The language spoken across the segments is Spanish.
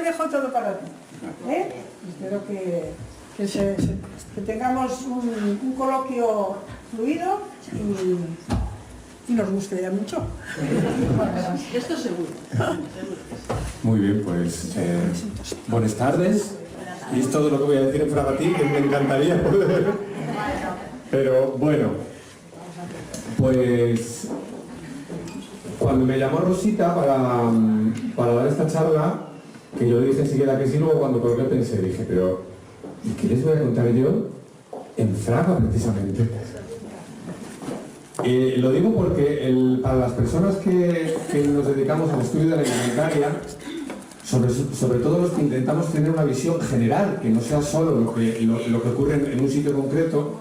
dejo todo para ti. Espero que tengamos un coloquio fluido y nos guste ya mucho. Esto seguro. Muy bien, pues buenas tardes. Y es todo lo que voy a decir en fragatín, que me encantaría poder. Pero bueno, pues cuando me llamó Rosita para dar esta charla, que yo le dije enseguida que sí, luego cuando colgué pensé, dije, pero ¿y qué les voy a contar yo en Fraga precisamente? Lo digo porque para las personas que nos dedicamos al estudio de la indumentaria, sobre todo los que intentamos tener una visión general, que no sea solo lo que ocurre en un sitio concreto,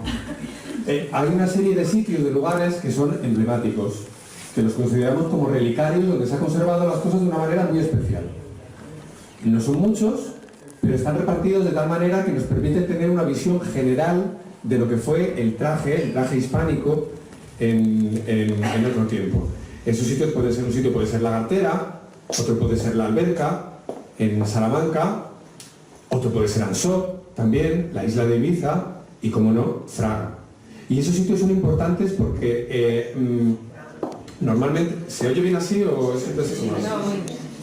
hay una serie de sitios, de lugares que son emblemáticos, que los consideramos como relicarios, donde se han conservado las cosas de una manera muy especial. No son muchos, pero están repartidos de tal manera que nos permiten tener una visión general de lo que fue el traje hispánico en otro tiempo. Esos sitios pueden ser, un sitio puede ser la Gartera, otro puede ser la Alberca, en Salamanca, otro puede ser Ansó, también, la isla de Ibiza y, como no, Fraga. Y esos sitios son importantes porque normalmente, ¿se oye bien así o siempre es como así?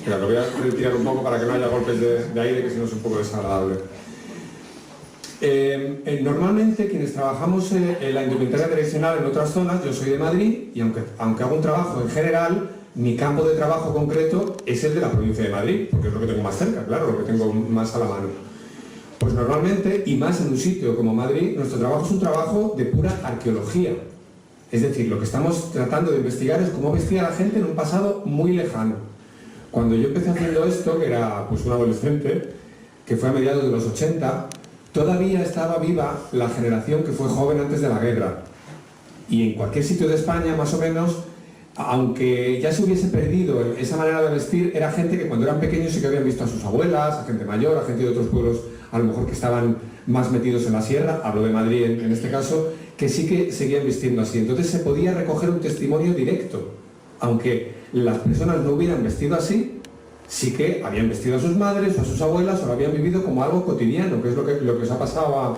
Mira, lo voy a retirar un poco para que no haya golpes de aire, que si no es un poco desagradable. Normalmente quienes trabajamos en la indumentaria tradicional en otras zonas, yo soy de Madrid y aunque hago un trabajo en general, mi campo de trabajo concreto es el de la provincia de Madrid, porque es lo que tengo más cerca, claro, lo que tengo más a la mano. Pues normalmente, y más en un sitio como Madrid, nuestro trabajo es un trabajo de pura arqueología. Es decir, lo que estamos tratando de investigar es cómo vestía la gente en un pasado muy lejano. Cuando yo empecé haciendo esto, que era pues un adolescente, que fue a mediados de los 80, todavía estaba viva la generación que fue joven antes de la guerra. Y en cualquier sitio de España, más o menos, aunque ya se hubiese perdido esa manera de vestir, era gente que cuando eran pequeños sí que habían visto a sus abuelas, a gente mayor, a gente de otros pueblos, a lo mejor que estaban más metidos en la sierra, hablo de Madrid en este caso, que sí que seguían vistiendo así. Entonces se podía recoger un testimonio directo. Aunque las personas no hubieran vestido así, sí que habían vestido a sus madres o a sus abuelas o lo habían vivido como algo cotidiano, que es lo que os ha pasado.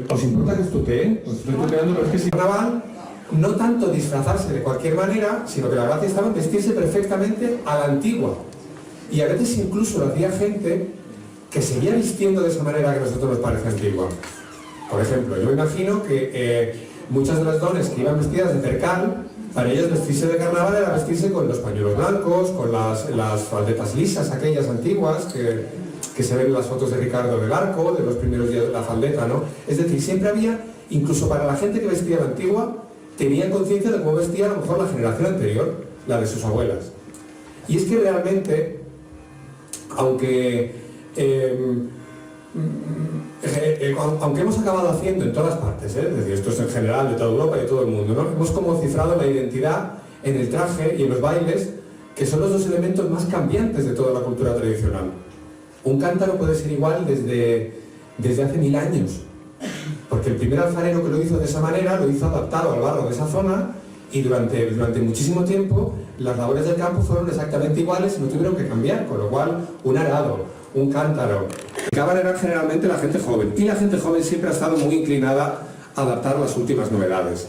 ¿Os importa que estutee? Os estoy tuteando, pero es que si carnaval, no tanto disfrazarse de cualquier manera, sino que la gracia estaba en vestirse perfectamente a la antigua. Y a veces incluso lo hacía gente que seguía vistiendo de esa manera que a nosotros nos parece antigua. Por ejemplo, yo imagino que muchas de las dones que iban vestidas de percal, para ellas vestirse de carnaval era vestirse con los pañuelos blancos, con las faldetas lisas, aquellas antiguas que se ven en las fotos de Ricardo del Arco, de los primeros días de la faldeta, ¿no? Es decir, siempre había, incluso para la gente que vestía la antigua, tenían conciencia de cómo vestía a lo mejor la generación anterior, la de sus abuelas. Y es que realmente, aunque hemos acabado haciendo en todas partes, es decir, esto es en general de toda Europa y de todo el mundo, ¿no? Hemos como cifrado la identidad en el traje y en los bailes, que son los dos elementos más cambiantes de toda la cultura tradicional. Un cántaro puede ser igual desde hace 1000 años, porque el primer alfarero que lo hizo de esa manera lo hizo adaptado al barro de esa zona y durante muchísimo tiempo las labores del campo fueron exactamente iguales y no tuvieron que cambiar, con lo cual un arado, un cántaro, era generalmente la gente joven, y la gente joven siempre ha estado muy inclinada a adaptar las últimas novedades.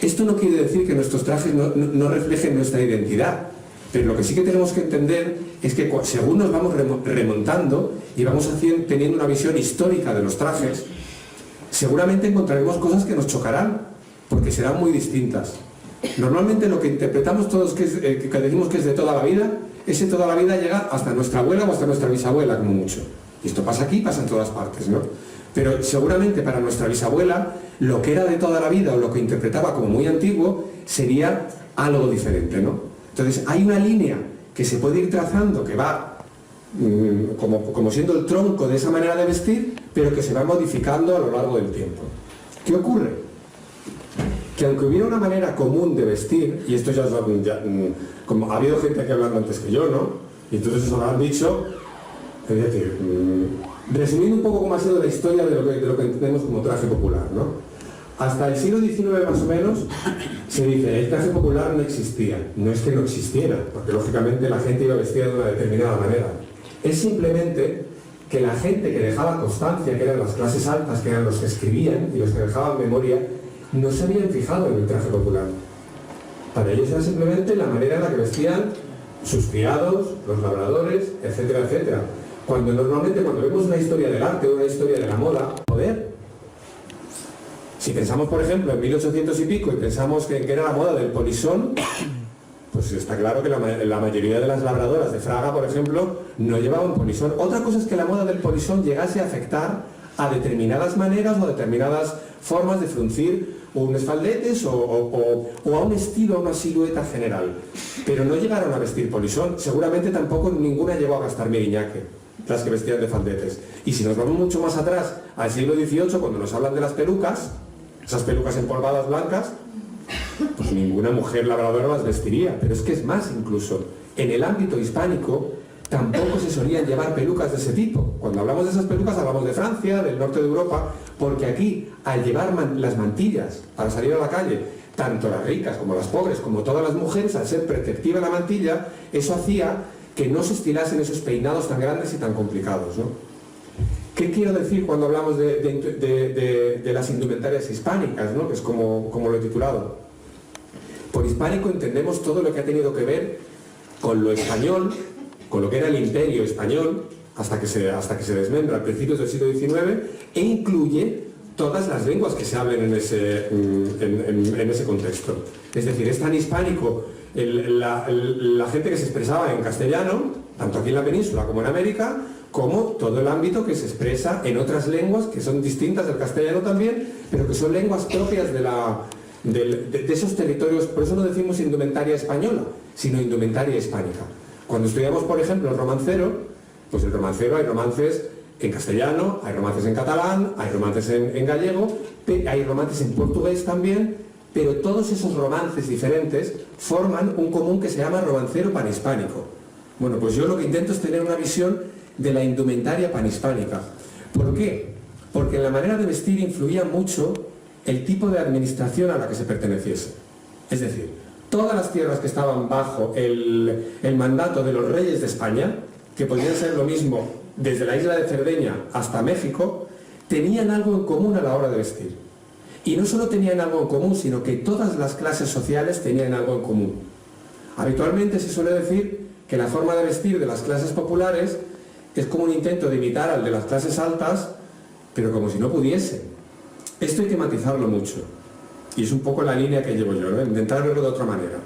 Esto no quiere decir que nuestros trajes no reflejen nuestra identidad, pero lo que sí que tenemos que entender es que según nos vamos remontando y vamos teniendo una visión histórica de los trajes, seguramente encontraremos cosas que nos chocarán, porque serán muy distintas. Normalmente lo que interpretamos todos que decimos que es de toda la vida, ese toda la vida llega hasta nuestra abuela o hasta nuestra bisabuela como mucho. Y esto pasa aquí, pasa en todas partes, ¿no? Pero seguramente para nuestra bisabuela lo que era de toda la vida o lo que interpretaba como muy antiguo sería algo diferente, ¿no? Entonces hay una línea que se puede ir trazando que va como siendo el tronco de esa manera de vestir, pero que se va modificando a lo largo del tiempo. ¿Qué ocurre? Que aunque hubiera una manera común de vestir, y esto como ha habido gente aquí hablando antes que yo, ¿no? Y entonces os habrán dicho, es decir, resumiendo un poco cómo ha sido la historia de lo que entendemos como traje popular, ¿no? Hasta el siglo XIX más o menos se dice, el traje popular no existía. No es que no existiera, porque lógicamente la gente iba vestida de una determinada manera. Es simplemente que la gente que dejaba constancia, que eran las clases altas, que eran los que escribían y los que dejaban memoria, no se habían fijado en el traje popular. Para ellos era simplemente la manera en la que vestían sus criados, los labradores, etcétera, etcétera. Cuando normalmente, cuando vemos una historia del arte o una historia de la moda, joder, si pensamos, por ejemplo, en 1800 y pico y pensamos que era la moda del polisón, pues está claro que la mayoría de las labradoras de Fraga, por ejemplo, no llevaban polisón. Otra cosa es que la moda del polisón llegase a afectar a determinadas maneras o a determinadas formas de fruncir unos faldetes o a un estilo, a una silueta general. Pero no llegaron a vestir polisón. Seguramente tampoco ninguna llegó a gastar miriñaque, las que vestían de faldetes. Y si nos vamos mucho más atrás, al siglo XVIII, cuando nos hablan de las pelucas, esas pelucas empolvadas blancas, pues ninguna mujer labradora las vestiría. Pero es que es más, incluso en el ámbito hispánico tampoco se solían llevar pelucas de ese tipo. Cuando hablamos de esas pelucas hablamos de Francia, del norte de Europa, porque aquí, al llevar las mantillas para salir a la calle, tanto las ricas como las pobres, como todas las mujeres, al ser perceptiva la mantilla, eso hacía que no se estilasen esos peinados tan grandes y tan complicados, ¿no? ¿Qué quiero decir cuando hablamos de las indumentarias hispánicas, ¿no? Que es como lo he titulado? Por hispánico entendemos todo lo que ha tenido que ver con lo español, con lo que era el imperio español, hasta que se desmembra a principios del siglo XIX, e incluye todas las lenguas que se hablen en ese contexto. Es decir, es tan hispánico la gente que se expresaba en castellano, tanto aquí en la península como en América, como todo el ámbito que se expresa en otras lenguas que son distintas del castellano también, pero que son lenguas propias de esos territorios. Por eso no decimos indumentaria española, sino indumentaria hispánica. Cuando estudiamos, por ejemplo, el romancero, pues el romancero hay romances en castellano, hay romances en catalán, hay romances en gallego, hay romances en portugués también, pero todos esos romances diferentes forman un común que se llama romancero panhispánico. Bueno, pues yo lo que intento es tener una visión de la indumentaria panhispánica. ¿Por qué? Porque en la manera de vestir influía mucho el tipo de administración a la que se perteneciese. Es decir, todas las tierras que estaban bajo el mandato de los reyes de España, que podían ser lo mismo desde la isla de Cerdeña hasta México, tenían algo en común a la hora de vestir. Y no solo tenían algo en común, sino que todas las clases sociales tenían algo en común. Habitualmente se suele decir que la forma de vestir de las clases populares es como un intento de imitar al de las clases altas, pero como si no pudiese. Esto hay que matizarlo mucho. Y es un poco la línea que llevo yo, ¿no? Intentar verlo de otra manera.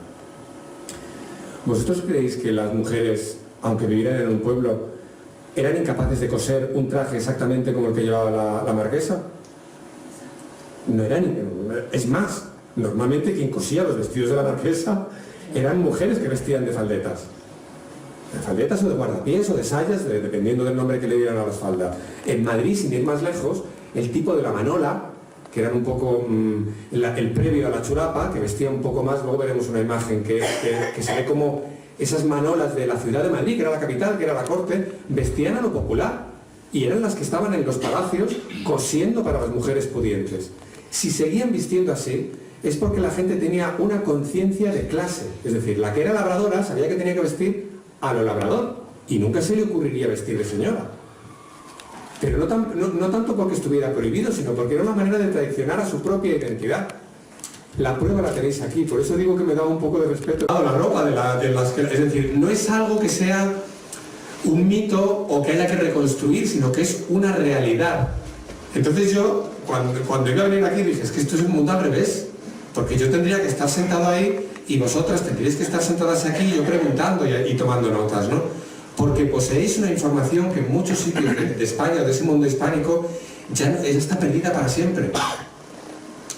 ¿Vosotros creéis que las mujeres, aunque vivieran en un pueblo, eran incapaces de coser un traje exactamente como el que llevaba la marquesa? No eran. Es más, normalmente quien cosía los vestidos de la marquesa eran mujeres que vestían de faldetas. De faldetas o de guardapiés o de sayas, dependiendo del nombre que le dieran a las faldas. En Madrid, sin ir más lejos, el tipo de la manola, que eran un poco el previo a la churapa, que vestía un poco más, luego veremos una imagen que se ve como esas manolas de la ciudad de Madrid, que era la capital, que era la corte, vestían a lo popular, y eran las que estaban en los palacios cosiendo para las mujeres pudientes. Si seguían vistiendo así, es porque la gente tenía una conciencia de clase, es decir, la que era labradora sabía que tenía que vestir a lo labrador, y nunca se le ocurriría vestir de señora. Pero no tanto porque estuviera prohibido, sino porque era una manera de traicionar a su propia identidad. La prueba la tenéis aquí, por eso digo que me da un poco de respeto. La ropa es decir, no es algo que sea un mito o que haya que reconstruir, sino que es una realidad. Entonces yo, cuando iba a venir aquí, dije, es que esto es un mundo al revés, porque yo tendría que estar sentado ahí y vosotras tendríais que estar sentadas aquí, yo preguntando y tomando notas, ¿no? Porque poseéis una información que en muchos sitios de España, de ese mundo hispánico, ya está perdida para siempre.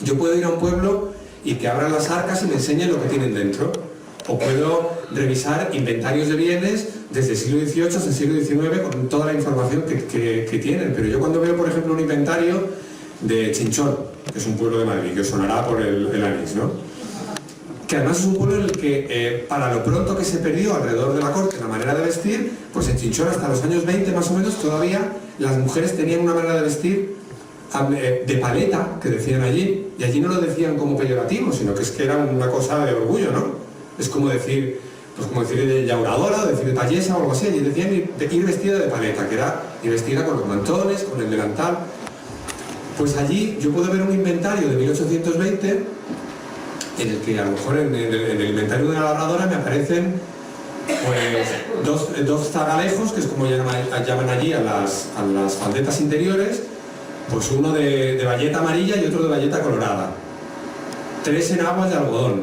Yo puedo ir a un pueblo y que abran las arcas y me enseñen lo que tienen dentro. O puedo revisar inventarios de bienes desde el siglo XVIII hasta el siglo XIX con toda la información que tienen. Pero yo cuando veo, por ejemplo, un inventario de Chinchón, que es un pueblo de Madrid, que os sonará por el anís, ¿no? Que además es un pueblo en el que, para lo pronto que se perdió alrededor de la corte la manera de vestir, pues en Chinchón hasta los años 20 más o menos todavía las mujeres tenían una manera de vestir de paleta, que decían allí, y allí no lo decían como peyorativo, sino que es que era una cosa de orgullo, ¿no? Es como decir, pues como decir de llauradora, o decir de payesa o algo así, y decían ir vestida de paleta, que era ir vestida con los mantones, con el delantal. Pues allí yo puedo ver un inventario de 1820 en el que a lo mejor en el inventario de una labradora me aparecen pues dos zagalejos, que es como llaman allí a las faldetas interiores, pues uno de bayeta amarilla y otro de bayeta colorada, 3 enaguas de algodón,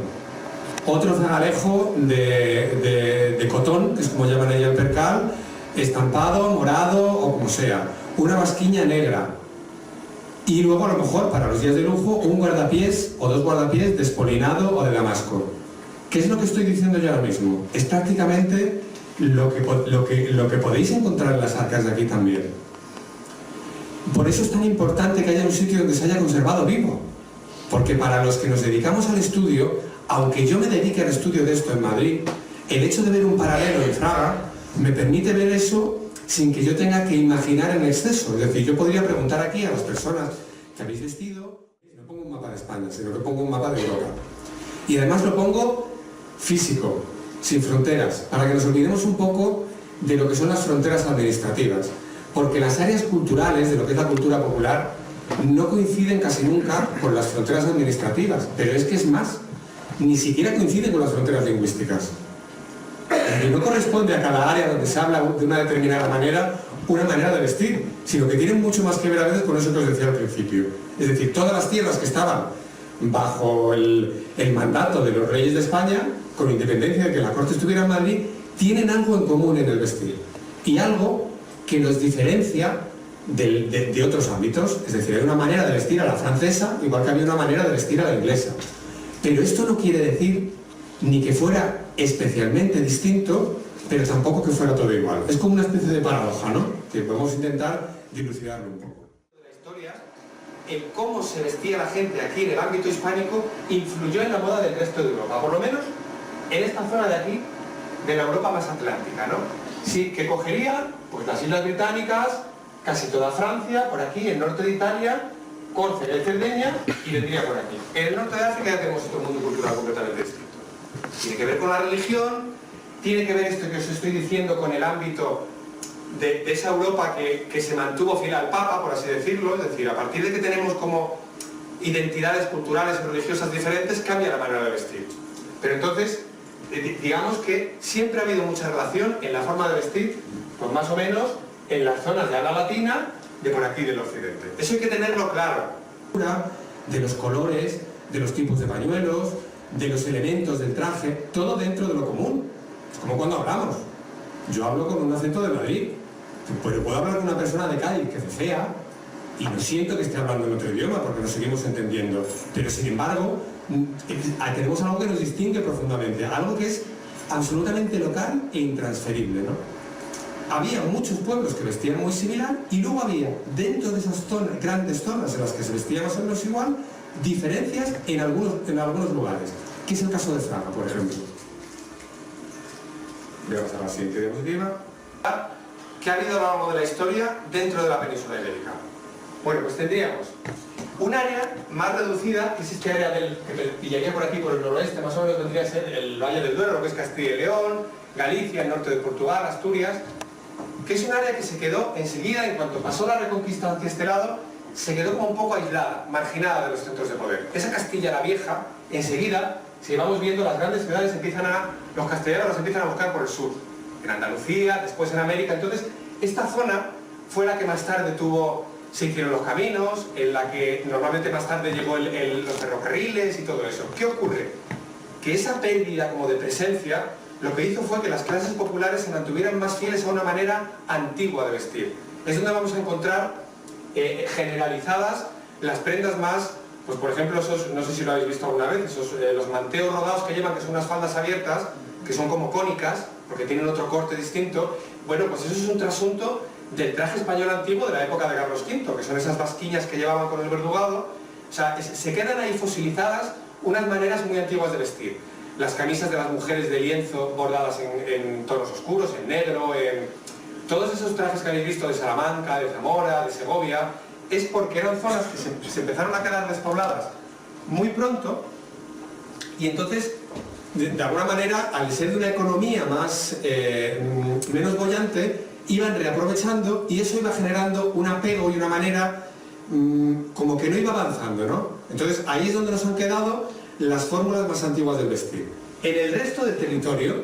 otro zagalejo de cotón, que es como llaman allí el percal, estampado, morado o como sea, una basquiña negra, y luego a lo mejor para los días de lujo un guardapiés o 2 guardapiés de espolinado o de damasco. ¿Qué es lo que estoy diciendo yo ahora mismo? Es prácticamente lo que podéis encontrar en las arcas de aquí también. Por eso es tan importante que haya un sitio donde se haya conservado vivo. Porque para los que nos dedicamos al estudio, aunque yo me dedique al estudio de esto en Madrid, el hecho de ver un paralelo en Fraga me permite ver eso sin que yo tenga que imaginar en exceso. Es decir, yo podría preguntar aquí a las personas que habéis vestido, no pongo un mapa de España, sino que pongo un mapa de Europa. Y además lo pongo físico, sin fronteras, para que nos olvidemos un poco de lo que son las fronteras administrativas. Porque las áreas culturales, de lo que es la cultura popular, no coinciden casi nunca con las fronteras administrativas. Pero es que es más, ni siquiera coinciden con las fronteras lingüísticas. Y no corresponde a cada área donde se habla de una determinada manera, una manera de vestir, sino que tienen mucho más que ver a veces con eso que os decía al principio. Es decir, todas las tierras que estaban bajo el mandato de los reyes de España, con independencia de que la corte estuviera en Madrid, tienen algo en común en el vestir. Y algo que los diferencia de otros ámbitos. Es decir, hay una manera de vestir a la francesa, igual que había una manera de vestir a la inglesa. Pero esto no quiere decir ni que fuera especialmente distinto, pero tampoco que fuera todo igual. Es como una especie de paradoja, ¿no? Que podemos intentar dilucidarlo un poco. La historia, el cómo se vestía la gente aquí en el ámbito hispánico, influyó en la moda del resto de Europa, por lo menos en esta zona de aquí, de la Europa más atlántica, ¿no? Sí, que cogería pues las Islas Británicas, casi toda Francia, por aquí, el norte de Italia, Córcega y Cerdeña, y vendría por aquí. En el norte de África ya tenemos otro mundo cultural completamente distinto. Tiene que ver con la religión, tiene que ver esto que os estoy diciendo con el ámbito de esa Europa que se mantuvo fiel al Papa, por así decirlo. Es decir, a partir de que tenemos como identidades culturales y religiosas diferentes, cambia la manera de vestir. Pero entonces, digamos que siempre ha habido mucha relación en la forma de vestir, pues más o menos en las zonas de habla latina, de por aquí del occidente. Eso hay que tenerlo claro. De los colores, de los tipos de pañuelos, de los elementos del traje, todo dentro de lo común. Es como cuando hablamos. Yo hablo con un acento de Madrid, pero puedo hablar con una persona de Cádiz que cefea y no siento que esté hablando en otro idioma porque nos seguimos entendiendo. Pero sin embargo, tenemos algo que nos distingue profundamente, algo que es absolutamente local e intransferible, ¿no? Había muchos pueblos que vestían muy similar y luego había, dentro de esas grandes zonas en las que se vestían más o menos igual, diferencias en algunos lugares, que es el caso de Fraga, por ejemplo. Voy a pasar a la siguiente diapositiva. ¿Qué ha habido a lo largo de la historia dentro de la península ibérica? Bueno, pues tendríamos un área más reducida, que es este área que pillaría por aquí, por el noroeste, más o menos vendría a ser el Valle del Duero, lo que es Castilla y León, Galicia, el norte de Portugal, Asturias, que es un área que se quedó enseguida, en cuanto pasó la reconquista hacia este lado, se quedó como un poco aislada, marginada de los centros de poder. Esa Castilla la Vieja, enseguida, si vamos viendo, las grandes ciudades los castellanos los empiezan a buscar por el sur, en Andalucía, después en América. Entonces, esta zona fue la que más tarde se hicieron los caminos, en la que normalmente más tarde llegó los ferrocarriles y todo eso. ¿Qué ocurre? Que esa pérdida como de presencia lo que hizo fue que las clases populares se mantuvieran más fieles a una manera antigua de vestir. Es donde vamos a encontrar generalizadas las prendas más, pues por ejemplo, esos, no sé si lo habéis visto alguna vez, los manteos rodados que llevan, que son unas faldas abiertas, que son como cónicas, porque tienen otro corte distinto. Bueno, pues eso es un trasunto del traje español antiguo de la época de Carlos V, que son esas basquiñas que llevaban con el verdugado. O sea, se quedan ahí fosilizadas unas maneras muy antiguas de vestir. Las camisas de las mujeres de lienzo bordadas en tonos oscuros, en negro, todos esos trajes que habéis visto de Salamanca, de Zamora, de Segovia, es porque eran zonas que se empezaron a quedar despobladas muy pronto, y entonces de alguna manera, al ser de una economía menos boyante, iban reaprovechando y eso iba generando un apego y una manera como que no iba avanzando, ¿no? Entonces ahí es donde nos han quedado las fórmulas más antiguas del vestir. En el resto del territorio,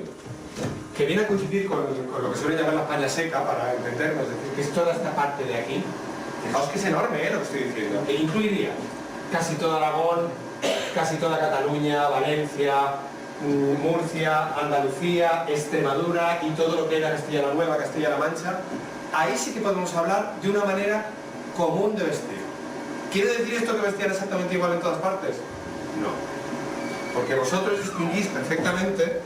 que viene a coincidir con lo que suele llamar la España seca, para entendernos, es decir, que es toda esta parte de aquí, fijaos que es enorme lo que estoy diciendo, que incluiría casi todo Aragón, casi toda Cataluña, Valencia, Murcia, Andalucía, Extremadura y todo lo que era Castilla la Nueva, Castilla-La Mancha. Ahí sí que podemos hablar de una manera común de vestir. ¿Quiere decir esto que vestían exactamente igual en todas partes? No. Porque vosotros distinguís perfectamente,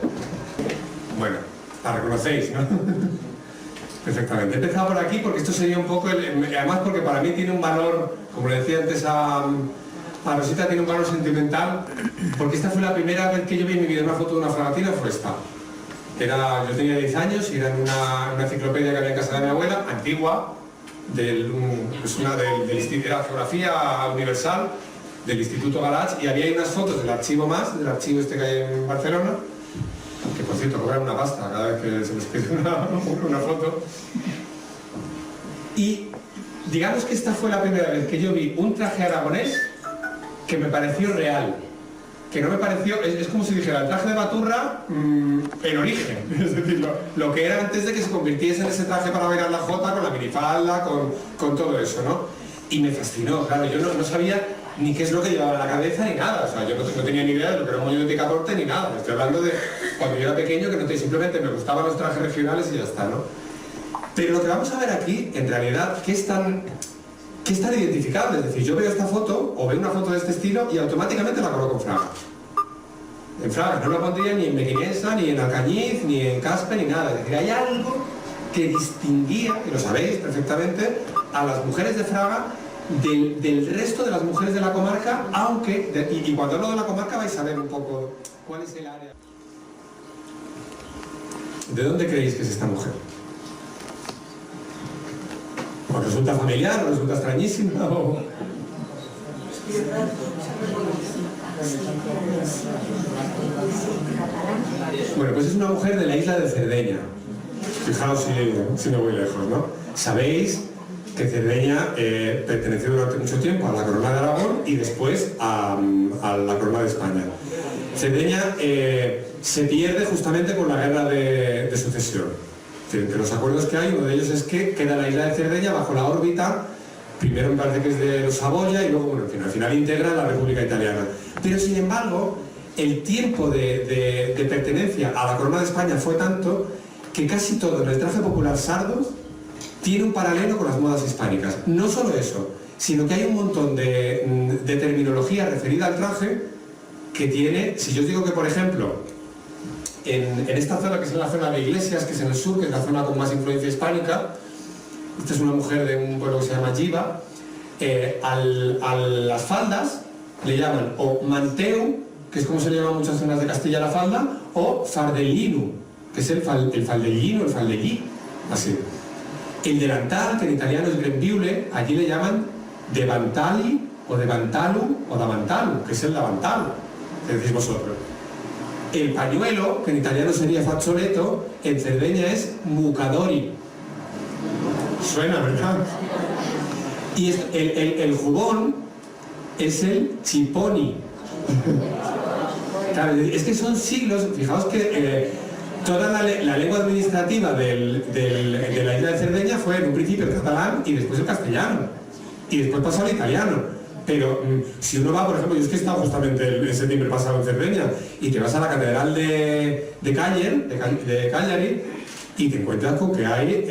bueno, la reconocéis, ¿no? Perfectamente. He empezado por aquí porque esto sería un poco, además porque para mí tiene un valor, como le decía antes a Rosita, tiene un valor sentimental, porque esta fue la primera vez que yo vi en mi vida una foto de una fragatina, fue esta. Yo tenía 10 años y era en una enciclopedia que había en casa de mi abuela, antigua, era Geografía Universal, del Instituto Garage, y había ahí unas fotos del archivo del archivo este que hay en Barcelona, que por cierto cobran una pasta cada vez que se les pide una foto. Y digamos que esta fue la primera vez que yo vi un traje aragonés que me pareció real, que no me pareció, es como si dijera el traje de Baturra en origen, es decir, lo que era antes de que se convirtiese en ese traje para bailar la jota, con la minifalda, con todo eso, ¿no? Y me fascinó, claro, yo no sabía ni qué es lo que llevaba en la cabeza ni nada, o sea, yo no tenía ni idea de lo que era un moño de picaporte ni nada, estoy hablando de cuando yo era pequeño, que simplemente me gustaban los trajes regionales y ya está, ¿no? Pero lo que vamos a ver aquí, en realidad, ¿qué es tan identificable? Es decir, yo veo esta foto, o veo una foto de este estilo, y automáticamente la coloco en fragas. En fragas, no la pondría ni en Mequinensa, ni en Alcañiz, ni en Caspe, ni nada. Es decir, hay algo que distinguía, y lo sabéis perfectamente, a las mujeres de Fraga del resto de las mujeres de la comarca, aunque, y cuando hablo de la comarca vais a ver un poco cuál es el área. ¿De dónde creéis que es esta mujer? ¿Os resulta familiar? ¿Os resulta extrañísima? ¿O? Bueno, pues es una mujer de la isla de Cerdeña. Fijaos si me voy lejos, ¿no? Sabéis que Cerdeña perteneció durante mucho tiempo a la corona de Aragón y después a la corona de España. Cerdeña se pierde justamente con la guerra de sucesión. Entre los acuerdos que hay, uno de ellos es que queda la isla de Cerdeña bajo la órbita, primero me parece que es de los Saboya y luego, bueno, al final integra la República Italiana. Pero sin embargo, el tiempo de pertenencia a la corona de España fue tanto que casi todo en el traje popular sardo tiene un paralelo con las modas hispánicas. No solo eso, sino que hay un montón de terminología referida al traje que tiene, si yo os digo que, por ejemplo, en esta zona, que es la zona de Iglesias, que es en el sur, que es la zona con más influencia hispánica, esta es una mujer de un pueblo que se llama Giva, a las faldas le llaman o manteu, que es como se le llama en muchas zonas de Castilla la falda, o fardellino, que es el faldellino, el faldellí, así. El delantal, que en italiano es grembiule, allí le llaman devantali, o devantalu, o davantalu, que es el davantalu, que decís vosotros. El pañuelo, que en italiano sería fazzoletto, en Cerdeña es mucadori. Suena, ¿verdad? Y el jubón es el chiponi. Claro, es que son siglos, fijaos que toda la lengua administrativa de la isla de Cerdeña fue en un principio el catalán y después el castellano. Y después pasó al italiano. Pero si uno va, por ejemplo, yo es que he estado justamente en septiembre pasado en Cerdeña y te vas a la catedral de Cagliari y te encuentras con que hay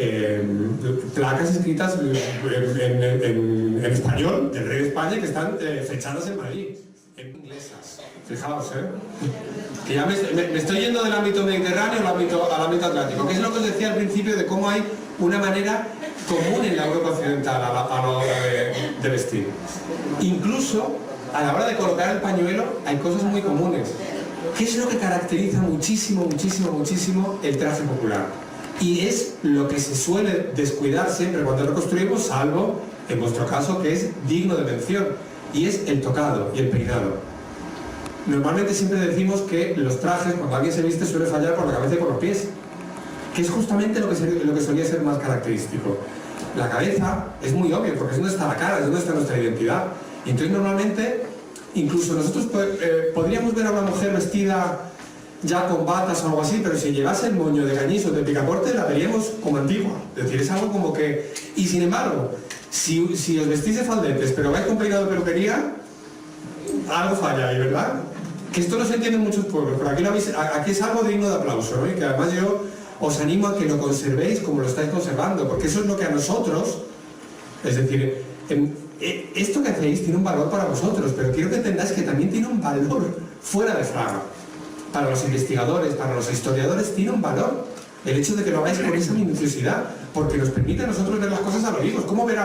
placas escritas en español del rey de España que están fechadas en Madrid, en inglesas. Fijaos, que ya me estoy yendo del ámbito mediterráneo al ámbito atlántico, que es lo que os decía al principio de cómo hay una manera común en la Europa occidental a la hora de vestir. Incluso a la hora de colocar el pañuelo hay cosas muy comunes. ¿Qué es lo que caracteriza muchísimo el traje popular? Y es lo que se suele descuidar siempre cuando lo construimos, salvo en vuestro caso, que es digno de mención, y es el tocado y el peinado. Normalmente siempre decimos que los trajes, cuando alguien se viste, suele fallar por la cabeza y por los pies, que es justamente lo que solía ser más característico. La cabeza es muy obvio, porque es donde está la cara, es donde está nuestra identidad. Y entonces normalmente, incluso nosotros podríamos ver a una mujer vestida ya con batas o algo así, pero si llevase el moño de cañiz o de picaporte, la veríamos como antigua. Es decir, es algo como que... Y sin embargo, si os vestís de faldetes, pero vais con peinado de peluquería, algo falla ahí, ¿verdad? Que esto no se entiende en muchos pueblos, pero aquí es algo digno de aplauso, ¿no? Y que además yo os animo a que lo conservéis como lo estáis conservando, porque eso es lo que a nosotros, es decir, esto que hacéis tiene un valor para vosotros, pero quiero que entendáis que también tiene un valor fuera de Fraga. Para los investigadores, para los historiadores, tiene un valor el hecho de que lo hagáis con esa minuciosidad, porque nos permite a nosotros ver las cosas a lo vivo. Es como ver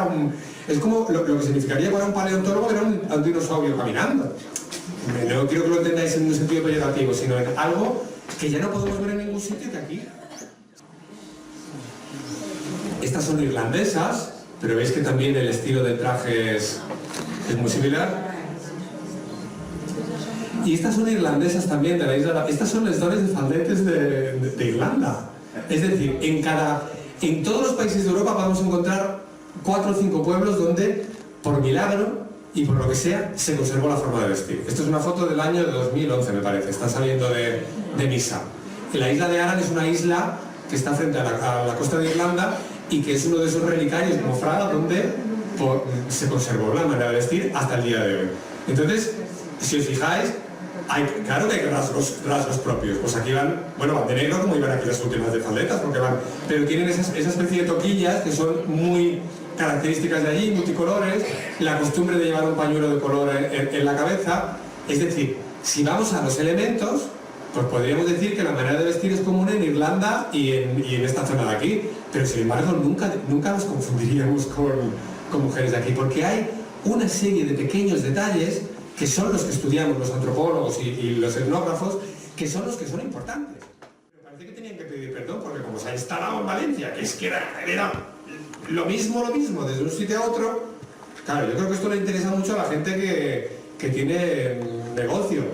es como lo que significaría para un paleontólogo ver a un dinosaurio caminando. No quiero que lo entendáis en un sentido peyorativo, sino en algo que ya no podemos ver en ningún sitio que aquí. Estas son irlandesas, pero veis que también el estilo del traje es muy similar. Y estas son irlandesas también de la isla. Estas son las dones de faldetes de Irlanda. Es decir, en todos los países de Europa podemos encontrar 4 o 5 pueblos donde, por milagro y por lo que sea, se conservó la forma de vestir. Esto es una foto del año 2011, me parece. Está saliendo de Misa. La isla de Aran es una isla que está frente a la costa de Irlanda y que es uno de esos relicarios como Fraga donde se conservó la manera de vestir hasta el día de hoy. Entonces, si os fijáis, claro que hay rasgos propios. Pues aquí van de negro, como iban aquí las últimas de faldetas, pero tienen esa especie de toquillas que son muy características de allí, multicolores, la costumbre de llevar un pañuelo de color en la cabeza. Es decir, si vamos a los elementos, pues podríamos decir que la manera de vestir es común en Irlanda y en esta zona de aquí, pero sin embargo nunca nos confundiríamos con mujeres de aquí, porque hay una serie de pequeños detalles que son los que estudiamos los antropólogos y los etnógrafos, que son los que son importantes. Me parece que tenían que pedir perdón, porque como se ha instalado en Valencia, que es que era lo mismo, desde un sitio a otro, claro, yo creo que esto le interesa mucho a la gente que tiene negocio,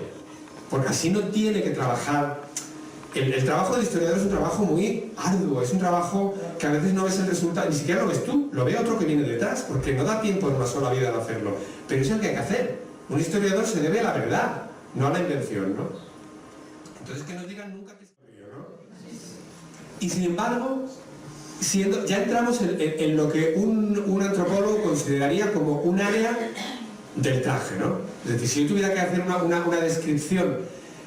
porque así no tiene que trabajar. El trabajo del historiador es un trabajo muy arduo, es un trabajo que a veces no ves el resultado, ni siquiera lo ves tú, lo ve otro que viene detrás, porque no da tiempo en una sola vida de hacerlo, pero es el que hay que hacer. Un historiador se debe a la verdad, no a la invención, ¿no? Entonces que nos digan nunca que es obvio, ¿no? Y sin embargo, ya entramos en lo que un antropólogo consideraría como un área del traje, ¿no? Es decir, si yo tuviera que hacer una descripción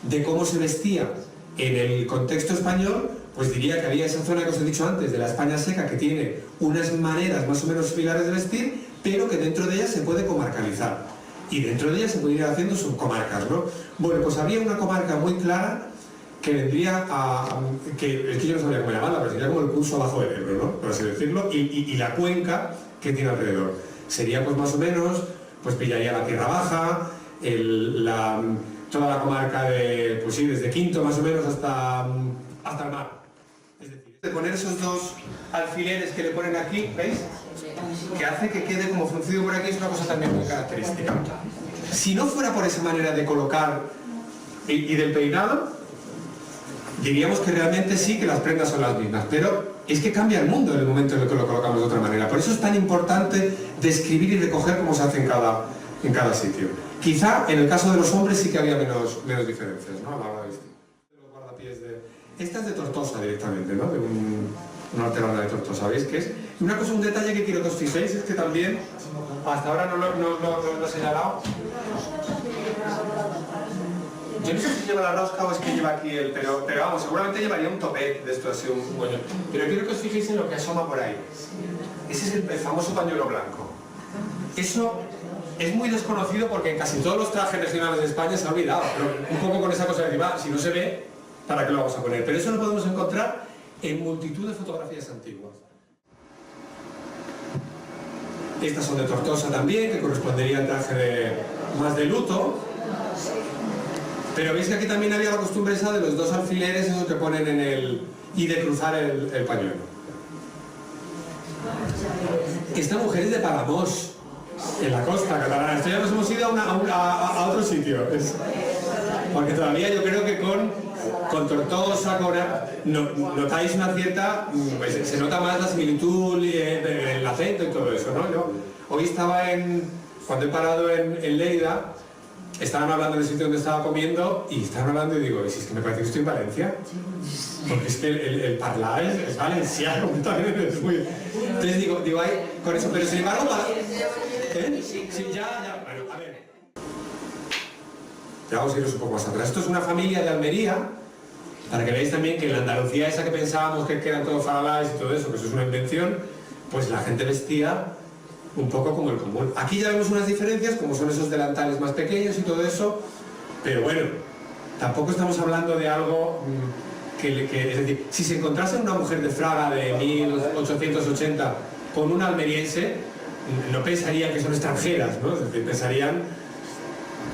de cómo se vestía en el contexto español, pues diría que había esa zona que os he dicho antes, de la España seca, que tiene unas maneras más o menos similares de vestir, pero que dentro de ellas se puede comarcalizar. Y dentro de ellas se pueden ir haciendo subcomarcas, ¿no? Bueno, pues habría una comarca muy clara que vendría es que yo no sabría cómo llamarla, pero sería como el curso abajo del Ebro, ¿no? Por así decirlo, y la cuenca que tiene alrededor. Sería pues más o menos, pues pillaría la Tierra Baja, toda la comarca de, pues sí, desde Quinto más o menos hasta el mar. Es decir, de poner esos dos alfileres que le ponen aquí, ¿veis? Que hace que quede como fruncido por aquí, es una cosa también muy característica. Si no fuera por esa manera de colocar y del peinado, diríamos que realmente sí que las prendas son las mismas, pero es que cambia el mundo en el momento en el que lo colocamos de otra manera. Por eso es tan importante describir y recoger cómo se hace en cada sitio. Quizá en el caso de los hombres sí que había menos diferencias, ¿no? A la hora de vestir. Los guardapiés esta es de Tortosa directamente, ¿no? De una hortelana de Tortosa, ¿sabéis qué es? Y un detalle que quiero que os fijéis es que también, hasta ahora no lo he señalado, yo no sé si lleva la rosca o es que lleva aquí pero vamos, seguramente llevaría un topet de esto, así un moño. Pero quiero que os fijéis en lo que asoma por ahí. Ese es el famoso pañuelo blanco. Eso es muy desconocido porque en casi todos los trajes regionales de España se ha olvidado, pero un poco con esa cosa de decir, si no se ve, ¿para qué lo vamos a poner? Pero eso lo podemos encontrar en multitud de fotografías antiguas. Estas son de Tortosa también, que correspondería al traje más de luto. Pero veis que aquí también había la costumbre esa de los dos alfileres, esos que ponen y de cruzar el pañuelo. Esta mujer es de Palamós, en la costa catalana. Esto ya nos hemos ido a otro sitio. Porque todavía yo creo que con Tortosa, notáis una cierta, pues, se nota más la similitud, el acento y todo eso, ¿no? Yo hoy estaba cuando he parado en Lleida, estaban hablando del sitio donde estaba comiendo y estaban hablando y digo, si es que me parece que estoy en Valencia, porque es que el parlar es valenciano también, es muy... Entonces digo, ay, con eso, pero sin embargo, sí, ya, bueno, a ver. Ya vamos a iros un poco más atrás. Esto es una familia de Almería, para que veáis también que en la Andalucía esa que pensábamos que eran todos faraláis y todo eso, que eso es una invención, pues la gente vestía un poco como el común. Aquí ya vemos unas diferencias, como son esos delantales más pequeños y todo eso, pero bueno, tampoco estamos hablando de algo que es decir, si se encontrase una mujer de Fraga de 1880 con una almeriense, no pensarían que son extranjeras, ¿no? Es decir, pensarían,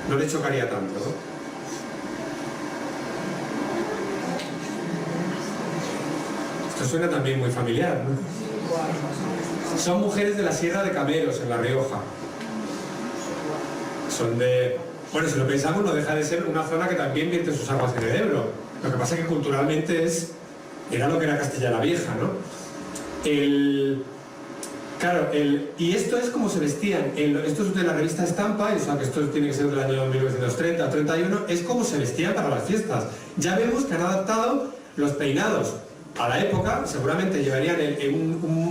no les chocaría tanto, ¿no? Esto suena también muy familiar, ¿no? Son mujeres de la Sierra de Cameros, en La Rioja. Son de... Bueno, si lo pensamos, no deja de ser una zona que también vierte sus aguas en el Ebro. Lo que pasa es que culturalmente era lo que era Castilla la Vieja, ¿no? Y esto es como se vestían. Esto es de la revista Estampa, o sea que esto tiene que ser del año 1930 o 31, es como se vestían para las fiestas. Ya vemos que han adaptado los peinados. A la época seguramente llevarían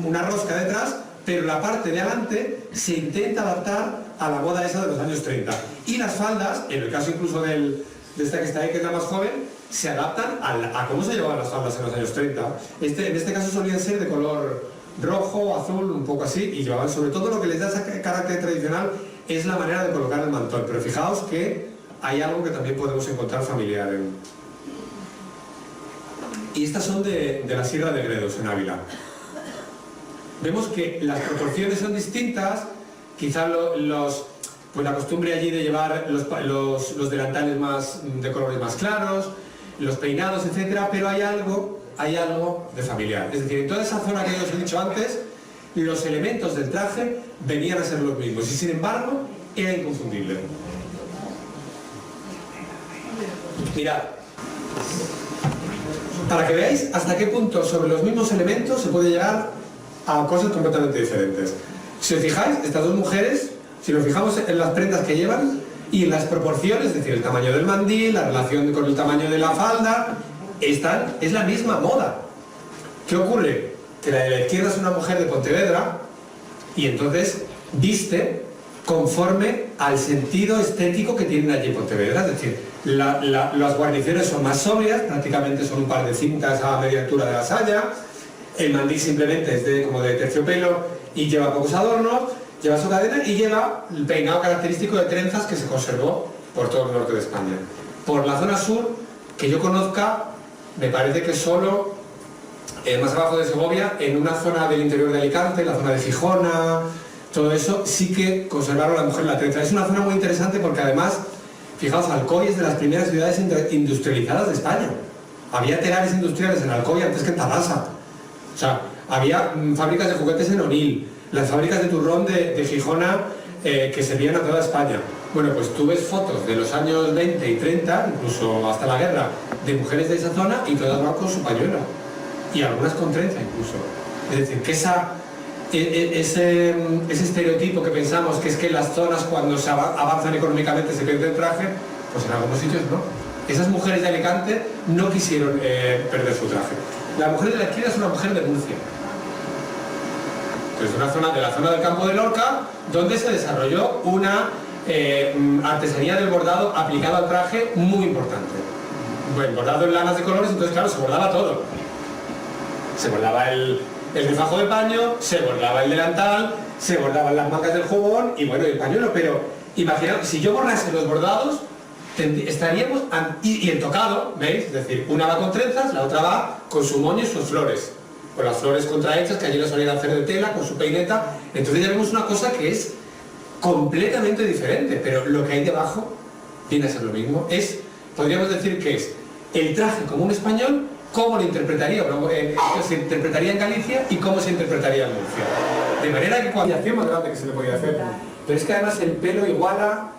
una rosca detrás, pero la parte de adelante se intenta adaptar a la moda esa de los años 30. Y las faldas, en el caso incluso de esta que está ahí, que es la más joven, se adaptan a cómo se llevaban las faldas en los años 30. En este caso solían ser de color rojo, azul, un poco así, y llevaban sobre todo lo que les da ese carácter tradicional es la manera de colocar el mantón. Pero fijaos que hay algo que también podemos encontrar familiar Y estas son de la Sierra de Gredos, en Ávila. Vemos que las proporciones son distintas, quizá pues la costumbre allí de llevar los delantales de colores más claros, los peinados, etcétera, pero hay algo de familiar. Es decir, en toda esa zona que os he dicho antes, los elementos del traje venían a ser los mismos y sin embargo era inconfundible. Mirad. Para que veáis hasta qué punto sobre los mismos elementos se puede llegar a cosas completamente diferentes. Si os fijáis, estas dos mujeres, si nos fijamos en las prendas que llevan y en las proporciones, es decir, el tamaño del mandil, la relación con el tamaño de la falda, es la misma moda. ¿Qué ocurre? Que la de la izquierda es una mujer de Pontevedra y entonces viste conforme al sentido estético que tienen allí en Pontevedra, es decir, las guarniciones son más sobrias, prácticamente son un par de cintas a media altura de la saya, el mandil simplemente es como de terciopelo y lleva pocos adornos, lleva su cadena y lleva el peinado característico de trenzas que se conservó por todo el norte de España. Por la zona sur, que yo conozca, me parece que solo más abajo de Segovia, en una zona del interior de Alicante, la zona de Gijona, todo eso, sí que conservaron a la mujer la trenza. Es una zona muy interesante porque además, fijaos, Alcoy es de las primeras ciudades industrializadas de España. Había telares industriales en Alcoy antes que en Tarrasa. O sea, había fábricas de juguetes en Onil, las fábricas de turrón de Gijona que servían a toda España. Bueno, pues tú ves fotos de los años 20 y 30, incluso hasta la guerra, de mujeres de esa zona y todas van con su pañuelo. Y algunas con trenza incluso. Es decir, que ese estereotipo que pensamos que es que en las zonas cuando se avanzan económicamente se pierde el traje, pues en algunos sitios no. Esas mujeres de Alicante no quisieron perder su traje. La mujer de la izquierda es una mujer de Murcia. Entonces, de la zona del campo de Lorca, donde se desarrolló una artesanía del bordado aplicada al traje muy importante. Bueno, bordado en lanas de colores, entonces claro, se bordaba todo. Se bordaba el refajo de paño, se bordaba el delantal, se bordaban las mangas del jubón y bueno, el pañuelo, pero imaginaos, si yo borrase los bordados, estaríamos, y el tocado, ¿veis? Es decir, una va con trenzas, la otra va con su moño y sus flores, con las flores contrahechas que allí las solían hacer de tela, con su peineta, entonces ya vemos una cosa que es completamente diferente, pero lo que hay debajo viene a ser lo mismo, podríamos decir que es el traje común español, cómo lo interpretaría, se interpretaría en Galicia y cómo se interpretaría en Murcia. De manera que cuando más grande que se le podía hacer. Pero es que además el pelo iguala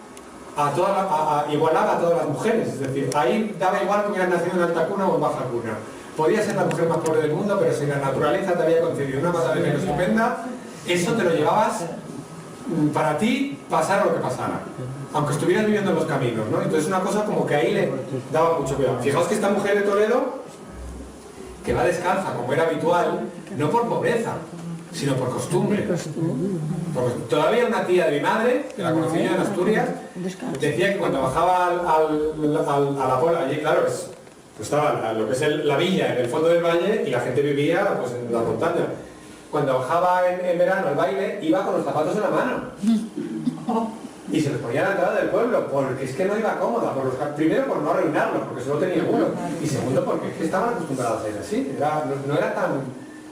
igualaba a todas las mujeres, es decir, ahí daba igual que hubieras nacido en alta cuna o en baja cuna. Podías ser la mujer más pobre del mundo, pero si la naturaleza te había concedido una mata de pelo estupenda, eso te lo llevabas para ti, pasara lo que pasara, aunque estuvieras viviendo en los caminos, ¿no? Entonces una cosa como que ahí le daba mucho cuidado. Fijaos que esta mujer de Toledo, que va descalza, como era habitual, no por pobreza, sino por costumbre. Porque todavía una tía de mi madre, que la conocí yo en Asturias, decía que cuando bajaba a la pola, allí claro, pues estaba lo que es la villa en el fondo del valle y la gente vivía pues, en la montaña. Cuando bajaba en verano al baile, iba con los zapatos en la mano. Y se los ponía a la entrada del pueblo, porque es que no iba cómoda. Primero por no arruinarlo, porque solo tenía uno. Y segundo porque es que estaban acostumbrados a ir así. No era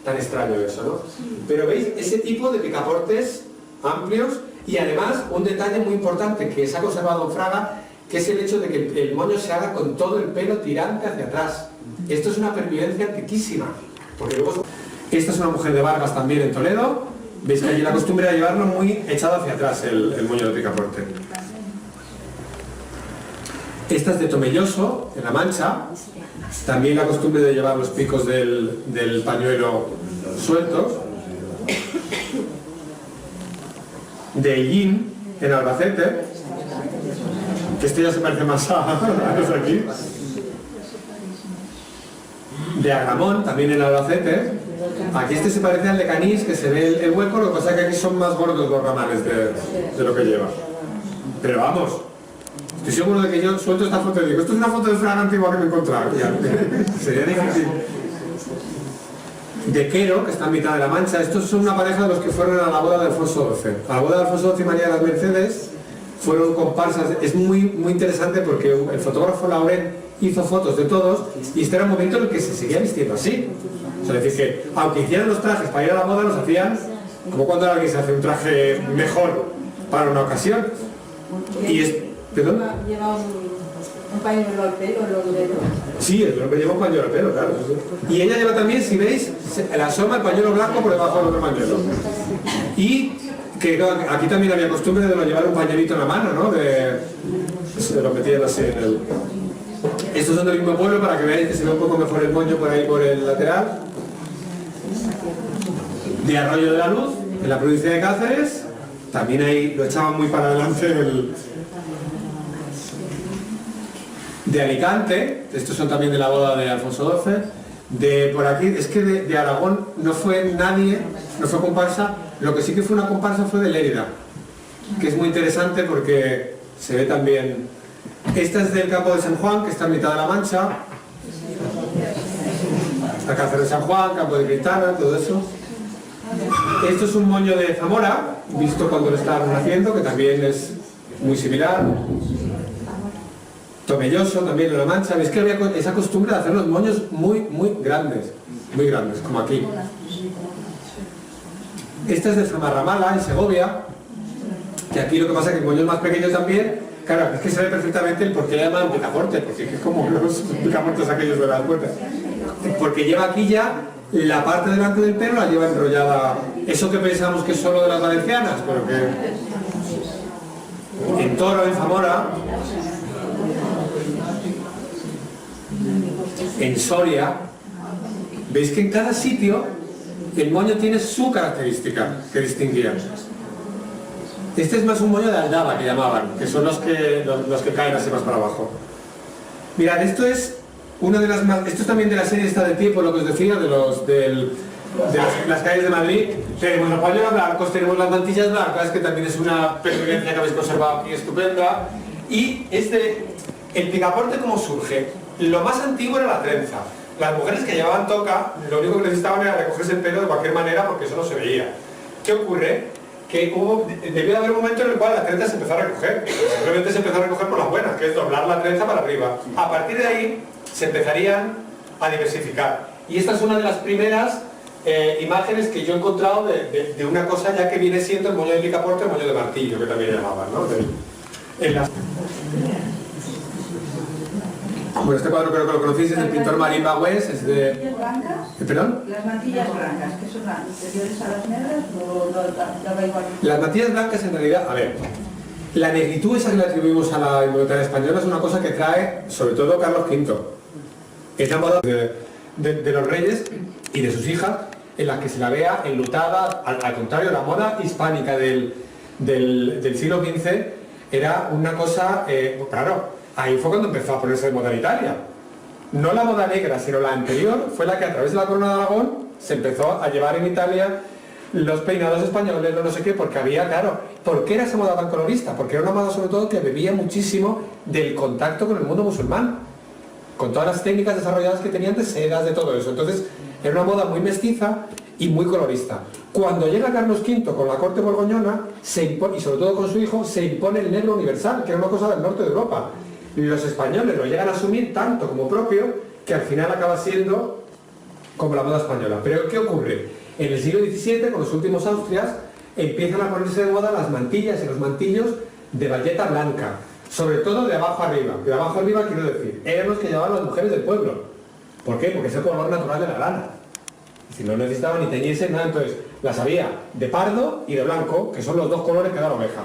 tan extraño eso, ¿no? Pero veis, ese tipo de picaportes amplios y además un detalle muy importante que se ha conservado en Fraga, que es el hecho de que el moño se haga con todo el pelo tirante hacia atrás. Esto es una pervivencia antiquísima. Porque luego... Esta es una mujer de Vargas también en Toledo. Veis que allí la costumbre era llevarlo muy echado hacia atrás, el moño de picaporte. Esta es de Tomelloso, en La Mancha. También la costumbre de llevar los picos del pañuelo sueltos. De Hellín, en Albacete. Que este ya se parece más a los de aquí. De Agramón, también en Albacete. Aquí este se parece al de Canís, que se ve el hueco, lo que pasa es que aquí son más gordos los ramales de lo que lleva. Pero vamos, estoy seguro de que yo suelto esta foto y digo, esto es una foto de Fraga antigua que me he encontrado. Sería difícil. De Quero, que está en mitad de La Mancha, estos son una pareja de los que fueron a la boda de Alfonso XII. A la boda de Alfonso XII y María de las Mercedes fueron comparsas. Es muy interesante porque el fotógrafo Laurent hizo fotos de todos y este era un momento en el que se seguía vistiendo así. O sea, es decir, que aunque hicieran los trajes para ir a la moda, los hacían como cuando alguien se hace un traje mejor para una ocasión. Y es... ¿Perdón? Lleva un pañuelo al pelo, los dedos. Sí, el hombre lleva un pañuelo al pelo, claro. Y ella lleva también, si veis, la asoma el pañuelo blanco por debajo del otro pañuelo. Y que aquí también había costumbre de llevar un pañuelito en la mano, ¿no? Se lo metían así en el... Estos son del mismo pueblo para que veáis que se ve un poco mejor el moño por ahí por el lateral. De Arroyo de la Luz, en la provincia de Cáceres, también ahí lo echaban muy para adelante de Alicante, estos son también de la boda de Alfonso XII. De por aquí, es que de Aragón no fue nadie, no fue comparsa, lo que sí que fue una comparsa fue de Lérida, que es muy interesante porque se ve también. Esta es del campo de San Juan, que está en mitad de La Mancha. Alcázar de San Juan, campo de Cristana, todo eso. Esto es un moño de Zamora, visto cuando lo estaban haciendo, que también es muy similar. Tomelloso, también en La Mancha. Veis que había esa costumbre de hacer los moños muy grandes, como aquí. Esta es de Zamarramala, en Segovia, que aquí lo que pasa es que el moño es más pequeño también. Claro, es que se ve perfectamente el por qué le llaman picaporte, porque es como los picaportes aquellos de las puertas. Porque lleva aquí ya la parte delante del pelo, la lleva enrollada. Eso que pensamos que es solo de las valencianas, pero que en Toro, en Zamora, en Soria, veis que en cada sitio el moño tiene su característica que distinguía. Este es más un moño de aldaba que llamaban, que son los que caen así más para abajo. Mirad, esto es una de las más... Esto es también de la serie esta de tiempo, lo que os decía, de las calles de Madrid. Tenemos los pañuelos blancos, tenemos las mantillas blancas, que también es una pervivencia que habéis conservado aquí estupenda. Y el picaporte, ¿cómo surge? Lo más antiguo era la trenza. Las mujeres que llevaban toca, lo único que necesitaban era recogerse el pelo de cualquier manera porque eso no se veía. ¿Qué ocurre? Que debió de haber un momento en el cual la trenza se empezó a recoger. Simplemente se empezó a recoger por las buenas, que es doblar la trenza para arriba. A partir de ahí se empezarían a diversificar. Y esta es una de las primeras imágenes que yo he encontrado de una cosa ya que viene siendo el moño de picaporte, el moño de martillo, que también llamaban, ¿no? Bueno, este cuadro creo que lo conocéis, es del pintor Marín Bagüés, es de... ¿Perdón? Las mantillas blancas, que son anteriores a las negras, o da igual. Las mantillas blancas en realidad, a ver, La negritud esa que le atribuimos a la indumentaria española es una cosa que trae sobre todo Carlos V. Es la moda de los reyes y de sus hijas, en las que se la vea enlutada. Al contrario, la moda hispánica del siglo XV era una cosa, claro, ahí fue cuando empezó a ponerse de moda en Italia. No la moda negra, sino la anterior, fue la que a través de la corona de Aragón se empezó a llevar en Italia los peinados españoles, no sé qué, porque había, claro, ¿por qué era esa moda tan colorista? Porque era una moda sobre todo que bebía muchísimo del contacto con el mundo musulmán, con todas las técnicas desarrolladas que tenían de sedas, de todo eso. Entonces, era una moda muy mestiza y muy colorista. Cuando llega Carlos V con la corte borgoñona, y sobre todo con su hijo, se impone el negro universal, que era una cosa del norte de Europa. Los españoles lo llegan a asumir tanto como propio, que al final acaba siendo como la moda española. Pero ¿qué ocurre? En el siglo XVII, con los últimos Austrias, empiezan a ponerse de moda las mantillas y los mantillos de bayeta blanca, sobre todo de abajo arriba. De abajo arriba quiero decir, eran los que llevaban las mujeres del pueblo. ¿Por qué? Porque es el color natural de la lana. Si no necesitaban ni teñirse nada, entonces las había de pardo y de blanco, que son los dos colores que da la oveja.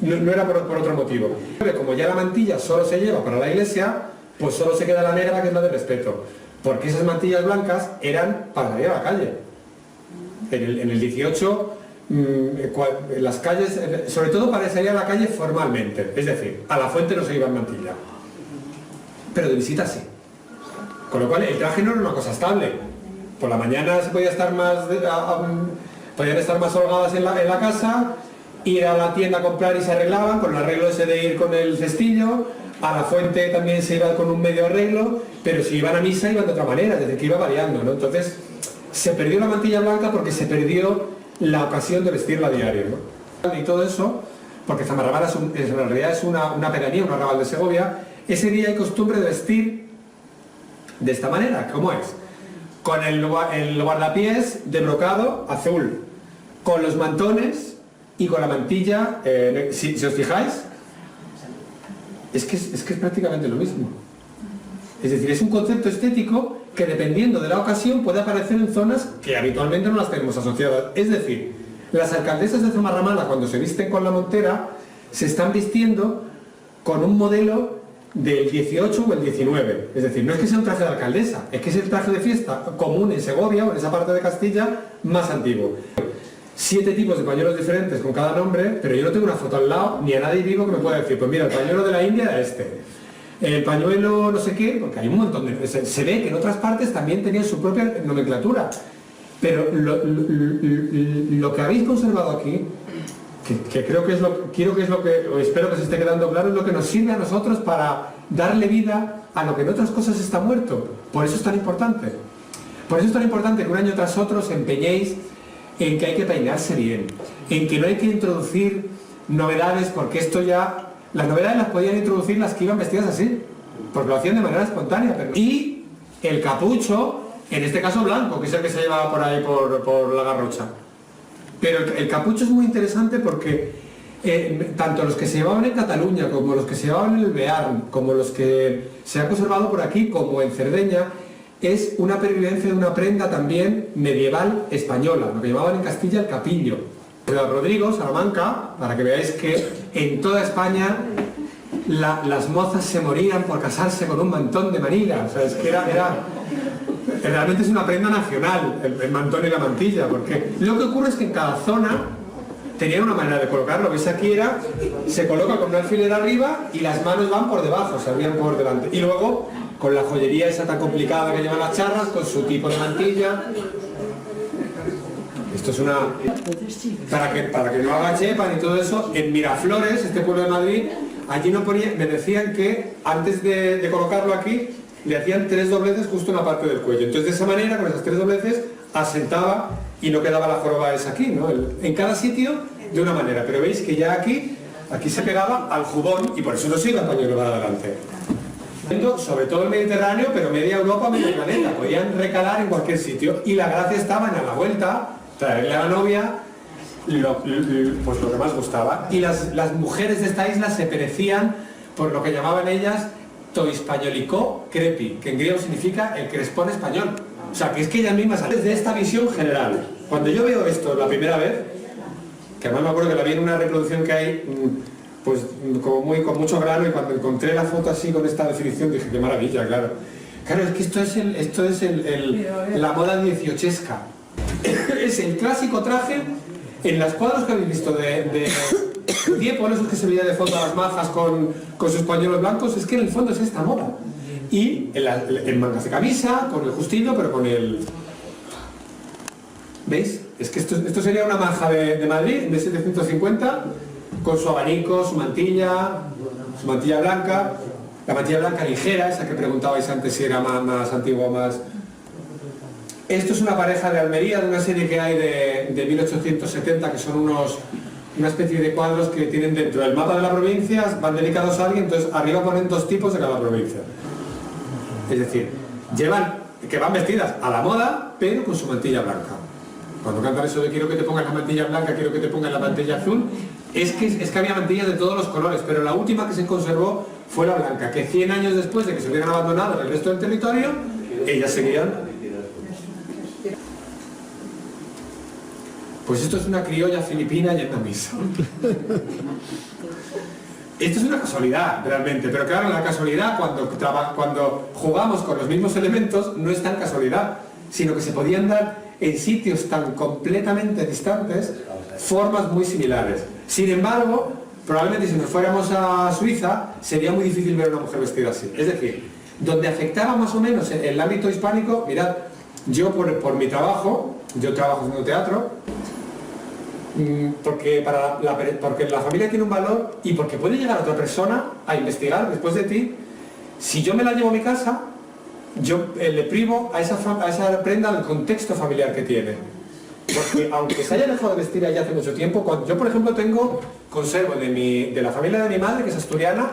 No era por otro motivo. Como ya la mantilla solo se lleva para la iglesia, pues solo se queda la negra, que es la de respeto. Porque esas mantillas blancas eran para salir a la calle. En el 18, en las calles, sobre todo para salir a la calle formalmente. Es decir, a la fuente no se iba en mantilla. Pero de visita sí. Con lo cual el traje no era una cosa estable. Por la mañana se podía estar podían estar más holgadas en la casa, ir a la tienda a comprar y se arreglaban, con el arreglo ese de ir con el cestillo, a la fuente también se iba con un medio arreglo, pero si iban a misa iban de otra manera, es decir, que iba variando, ¿no? Entonces se perdió la mantilla blanca porque se perdió la ocasión de vestirla a diario, ¿no? Y todo eso, porque Zamarramala en realidad es una pedanía, un arrabal de Segovia, ese día hay costumbre de vestir de esta manera. ¿Cómo es? Con el guardapiés de brocado azul, con los mantones y con la mantilla, si os fijáis, es que es prácticamente lo mismo. Es decir, es un concepto estético que dependiendo de la ocasión puede aparecer en zonas que habitualmente no las tenemos asociadas. Es decir, las alcaldesas de Zamarramala, cuando se visten con la montera, se están vistiendo con un modelo del 18 o el 19. Es decir, no es que sea un traje de alcaldesa, es que es el traje de fiesta común en Segovia o en esa parte de Castilla más antiguo. 7 tipos de pañuelos diferentes con cada nombre, pero yo no tengo una foto al lado ni a nadie vivo que me pueda decir, pues mira, el pañuelo de la India era este, el pañuelo no sé qué, porque hay un montón de... Se ve que en otras partes también tenían su propia nomenclatura, pero lo que habéis conservado aquí, que creo que es lo que, o espero que se esté quedando claro, es lo que nos sirve a nosotros para darle vida a lo que en otras cosas está muerto. Por eso es tan importante. Por eso es tan importante que un año tras otro os empeñéis en que hay que peinarse bien, en que no hay que introducir novedades, porque esto ya... Las novedades las podían introducir las que iban vestidas así, porque lo hacían de manera espontánea. Y el capucho, en este caso blanco, que es el que se llevaba por ahí por la Garrocha. Pero el capucho es muy interesante porque tanto los que se llevaban en Cataluña, como los que se llevaban en el Bearn, como los que se han conservado por aquí, como en Cerdeña, es una pervivencia de una prenda también medieval española, lo que llamaban en Castilla el capillo. Rodrigo, Salamanca, para que veáis que en toda España las mozas se morían por casarse con un mantón de Manila. O sea, es que realmente es una prenda nacional, el mantón y la mantilla, porque lo que ocurre es que en cada zona tenían una manera de colocarlo. ¿Veis? Aquí se coloca con un alfiler arriba y las manos van por debajo, se abrían por delante. Y luego, con la joyería esa tan complicada que llevan las charras, con su tipo de mantilla. Esto es una... Para que no haga chepa ni todo eso, en Miraflores, este pueblo de Madrid, allí no ponía, me decían que antes de colocarlo aquí, le hacían 3 dobleces justo en la parte del cuello. Entonces de esa manera, con esas 3 dobleces, asentaba y no quedaba la joroba esa aquí, ¿no? En cada sitio de una manera, pero veis que ya aquí se pegaba al jubón y por eso no se iba el pañuelo para adelante. Sobre todo el Mediterráneo, pero media Europa, medio planeta, podían recalar en cualquier sitio y la gracia estaba en a la vuelta traerle a la novia pues lo que más gustaba. Y las mujeres de esta isla se perecían por lo que llamaban ellas toispañolicó crepi, que en griego significa el crespón español. O sea, que es que ellas mismas salen de esta visión general. Cuando yo veo esto la primera vez, que además me acuerdo que la vi en una reproducción que hay pues como con mucho grano, y cuando encontré la foto así con esta definición dije, qué maravilla, claro. Claro, es que esto es la moda dieciochesca. Es el clásico traje en las cuadros que habéis visto de Diepo, esos que se veía de fondo a las majas con sus pañuelos blancos, es que en el fondo es esta moda. Y en mangas de camisa, con el justino, pero con el... ¿Veis? Es que esto sería una maja de Madrid, de 750, con su abanico, su mantilla blanca, la mantilla blanca ligera, esa que preguntabais antes si era más antigua o más... Esto es una pareja de Almería, de una serie que hay de 1870, que son una especie de cuadros que tienen dentro del mapa de la provincia, van dedicados a alguien, entonces arriba ponen 2 tipos de cada provincia. Es decir, que van vestidas a la moda, pero con su mantilla blanca. Cuando cantan eso de quiero que te pongas la mantilla blanca, quiero que te pongas la mantilla azul, es que había mantillas de todos los colores, pero la última que se conservó fue la blanca, que 100 años después de que se hubieran abandonado en el resto del territorio, ellas seguían. Pues esto es una criolla filipina yendo a misa. Esto es una casualidad, realmente, pero claro, la casualidad cuando jugamos con los mismos elementos no es tan casualidad, sino que se podían dar en sitios tan completamente distantes formas muy similares. Sin embargo, probablemente si nos fuéramos a Suiza sería muy difícil ver a una mujer vestida así. Es decir, donde afectaba más o menos el ámbito hispánico, mirad, yo por mi trabajo, yo trabajo haciendo teatro, porque la familia tiene un valor y porque puede llegar otra persona a investigar después de ti. Si yo me la llevo a mi casa, yo le privo a esa prenda del contexto familiar que tiene, porque aunque se haya dejado de vestir allá hace mucho tiempo, yo por ejemplo conservo de la familia de mi madre, que es asturiana,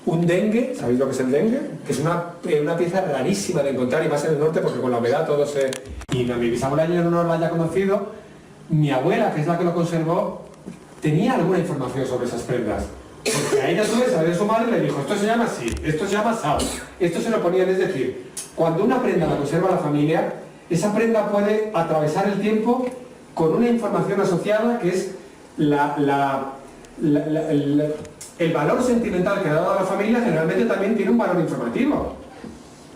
un dengue. ¿Sabéis lo que es el dengue? Que es una pieza rarísima de encontrar, y más en el norte porque con la humedad todo se... Y mi bisabuela yo no la haya conocido. Mi abuela, que es la que lo conservó, tenía alguna información sobre esas prendas. Porque a ella tuve saber de su madre, le dijo, esto se llama así, esto se llama sao. Esto se lo ponían, es decir, cuando una prenda la conserva la familia, esa prenda puede atravesar el tiempo con una información asociada que es el valor sentimental que ha dado a la familia. Generalmente también tiene un valor informativo.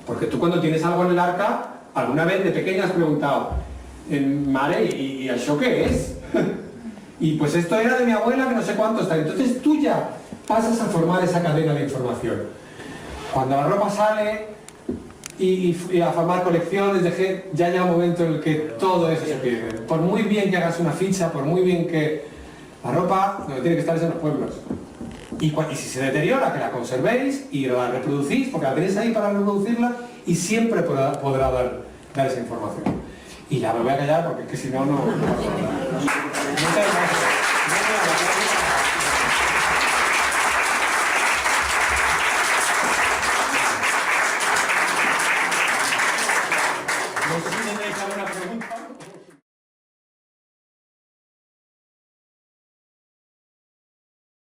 Porque tú cuando tienes algo en el arca, alguna vez de pequeña has preguntado, Mare, ¿y eso qué es? Y pues esto era de mi abuela, que no sé cuánto está. Entonces tú ya pasas a formar esa cadena de información. Cuando la ropa sale y a formar colecciones, ya llega un momento en el que todo eso se pierde. Por muy bien que hagas una ficha, por muy bien que... La ropa donde tiene que estar es en los pueblos. Y si se deteriora, que la conservéis y la reproducís, porque la tenéis ahí para reproducirla, y siempre podrá dar esa información. Y ya me voy a callar porque es que si no, no... Muchas gracias.